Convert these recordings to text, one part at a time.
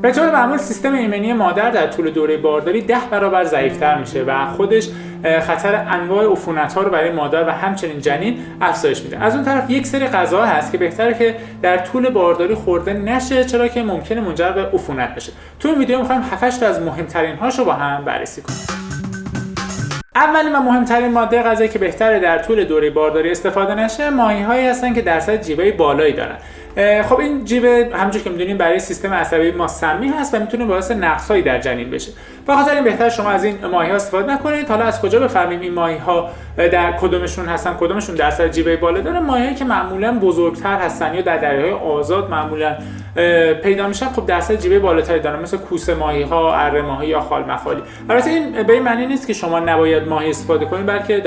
به طور معمول سیستم ایمنی مادر در طول دوره بارداری 10 برابر ضعیف‌تر میشه و خودش خطر انواع عفونت‌ها رو برای مادر و همچنین جنین افزایش میده. از اون طرف یک سری غذاها هست که بهتره که در طول بارداری خورده نشه، چرا که ممکنه منجر به عفونت بشه. تو این ویدیو می‌خوایم 7 تا از مهمترین هاشو با هم بررسی کنیم. اولین و مهمترین ماده غذایی که بهتره در طول دوره بارداری استفاده نشه، ماهی‌هایی هستن که درصد جیوه بالایی دارن. خب این جیوه همونجوری که می‌دونیم برای سیستم عصبی ما سمی هست و میتونه باعث نقص‌هایی در جنین بشه. بخاطر این بهتره شما از این ماهی‌ها استفاده نکنید. حالا از کجا بفهمیم این ماهی‌ها در کدومشون هستن، کدومشون درصد جیوه بالا داره؟ ماهی‌هایی که معمولاً بزرگتر هستن یا در دریاهای آزاد معمولاً پیدا میشن، خب درصد جیوه بالاتری دارن، مثل کوسه ماهی‌ها، اره ماهی یا خال مخالی. البته این به این معنی نیست که شما نباید ماهی استفاده کنید، بلکه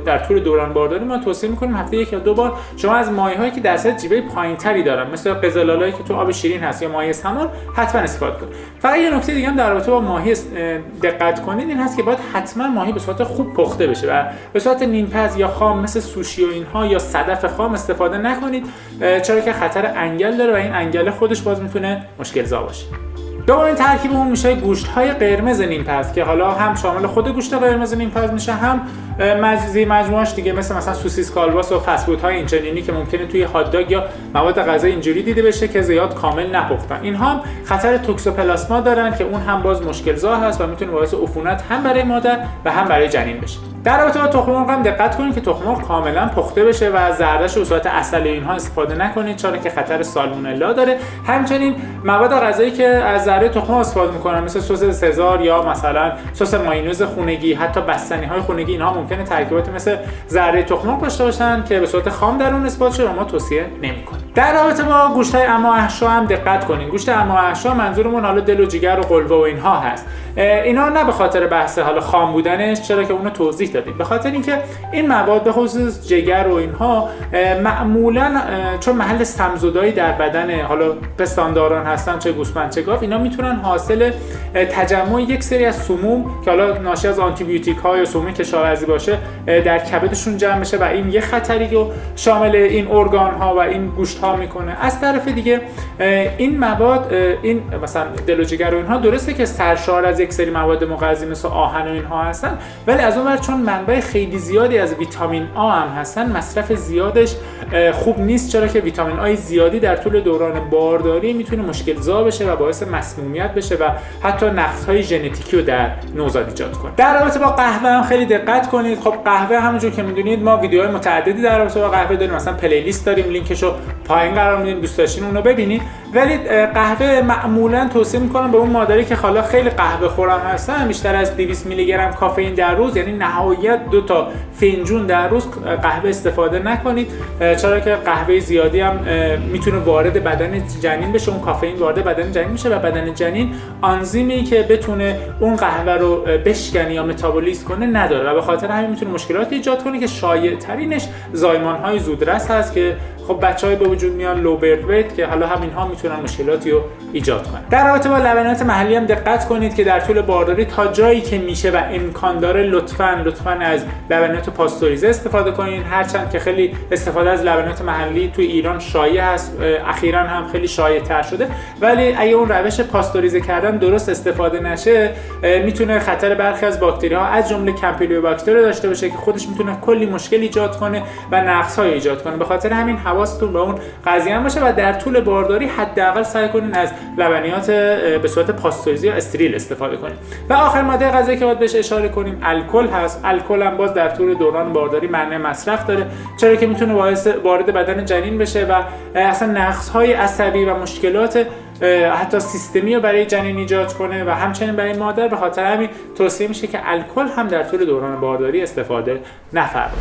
در طول دوران بارداری ما توصیه می‌کنیم هفته 1 یا 2 بار شما از ماهی‌هایی که درصد جیوه پایین‌تری دارن، مثل قزل‌آلایی که تو آب شیرین هست یا ماهی سمور، حتما استفاده کنید. فقط یه نکته دیگه هم در رابطه با ماهی دقت کنید، این هست که باید حتما ماهی به صورت خوب پخته بشه و به صورت نیمپز یا خام مثل سوشی و اینها یا صدف خام استفاده نکنید، چرا که خطر انگل داره و این انگل خودش باز میتونه مشکل زا باشه. دومین ترکیبمون میشه گوشت‌های قرمز نیمپز که حالا هم شامل خود گوشت قرمز نیمپز میشه، هم مجموعه‌اش دیگه مثلا سوسیس کالباس و فست فودهای اینچنینی که ممکنه توی هات داگ یا مواد غذایی اینجوری دیده بشه که زیاد کامل نپختن. اینها هم خطر توکسوپلاسما دارن که اون هم باز مشکل زا هست و میتونه باعث عفونت هم برای مادر و هم برای جنین بشه. در رابطه با تخم مرغ هم دقت کنید که تخم مرغ کاملا پخته بشه و از زردش و صورت عسل اینها استفاده نکنید، چون که خطر سالمونلا داره. همچنین مواد غذایی که از ذره تخم مرغ استفاده میکنن مثل سس سزار یا مثلا سس مایونز خونگی، حتی بستنی‌های خونگی، اینها ممکنه ترکیباتی مثل ذره تخم مرغ داشته باشن که به صورت خام در اون استفاده شه و ما توصیه نمی‌کنیم. در رابطه با گوشت‌های امعاءاحشا هم دقت کنید. گوشت امعاءاحشا منظورمون حالا دل و جگر و قلوه و اینها هست. اینا نه به خاطر بحث حالا خام بودنش، چرا که اونو توضیح دادیم، به خاطر اینکه این مواد به خصوص جگر و اینها معمولا چون محل سمزدایی در بدن حالا پستانداران هستن، چه گوسفند چه گاو، اینا میتونن حاصل تجمع یک سری از سموم که حالا ناشی از آنتی بیوتیک ها یا سموم کشاورزی باشه در کبدشون جمع بشه و این یه خطری رو شامل این ارگان ها و این گوشت ها میکنه. از طرف دیگه این مواد، این مثلا دل و جگر و اینها، درسته که سرشار از یک سری مواد مغذی مثل آهن و اینها هستن، ولی از اون ور چون منبع خیلی زیادی از ویتامین آ هم هستن، مصرف زیادش خوب نیست، چرا که ویتامین آ زیادی در طول دوران بارداری میتونه مشکل زا بشه و باعث مسمومیت بشه و حتی نقص‌های ژنتیکی رو در نوزاد ایجاد کنه. در رابطه با قهوه هم خیلی دقت کنید. خب قهوه همونجور که میدونید ما ویدیوهای متعددی در رابطه با قهوه داریم، مثلا پلیلیست داریم، لینکشو پایین قرار میدیم، دوست داشتین اونو ببینید. ولی قهوه معمولا توصیه میکنم به اون مادری که حالا خیلی قهوه خورم هستن، بیشتر از 200 میلی گرم کافئین در روز، یعنی نهایت 2 تا فنجون در روز قهوه استفاده نکنید، چرا که قهوه زیادی هم میتونه وارد بدن جنین بشه، اون کافئین وارد بدن جنین میشه و بدن جنین آنزیمی که بتونه اون قهوه رو بشکنه یا متابولیز کنه نداره و به خاطر همین میتونه مشکلات ایجاد کنه که شایع ترینش زایمان‌های زودرس هست که خب بچهای به وجود میان لو برد ویت که حالا همینها میتونن مشکلاتی رو ایجاد کنن. در رابطه با لبنیات محلی هم دقت کنید که در طول بارداری تا جایی که میشه و امکان داره لطفاً از لبنیات پاستوریزه استفاده کنید، هرچند که خیلی استفاده از لبنیات محلی توی ایران شایع هست، اخیراً هم خیلی شایع تر شده، ولی اگه اون روش پاستوریزه کردن درست استفاده نشه میتونه خطر برخی از باکتری ها از جمله کمپیلیوباکتر داشته باشه که خودش میتونه کلی مشکل ایجاد کنه و نقص‌های ایجاد کنه. به خاطر همین حواستون به اون قضیه هم باشه و در طول بارداری حداقل سعی کنین از لبنیات به صورت پاستوریزه یا استریل استفاده کنید. و آخر ماده غذایی که باید بهش اشاره کنیم الکل هست. الکل هم باز در طول دوران بارداری منع مصرف داره، چرا که میتونه وارد بدن جنین بشه و اصلا نقص‌های عصبی و مشکلات حتی سیستمی رو برای جنین ایجاد کنه و همچنین برای مادر. به خاطر همین توصیه میشه که الکل هم در طول دوران بارداری استفاده نفرمایید.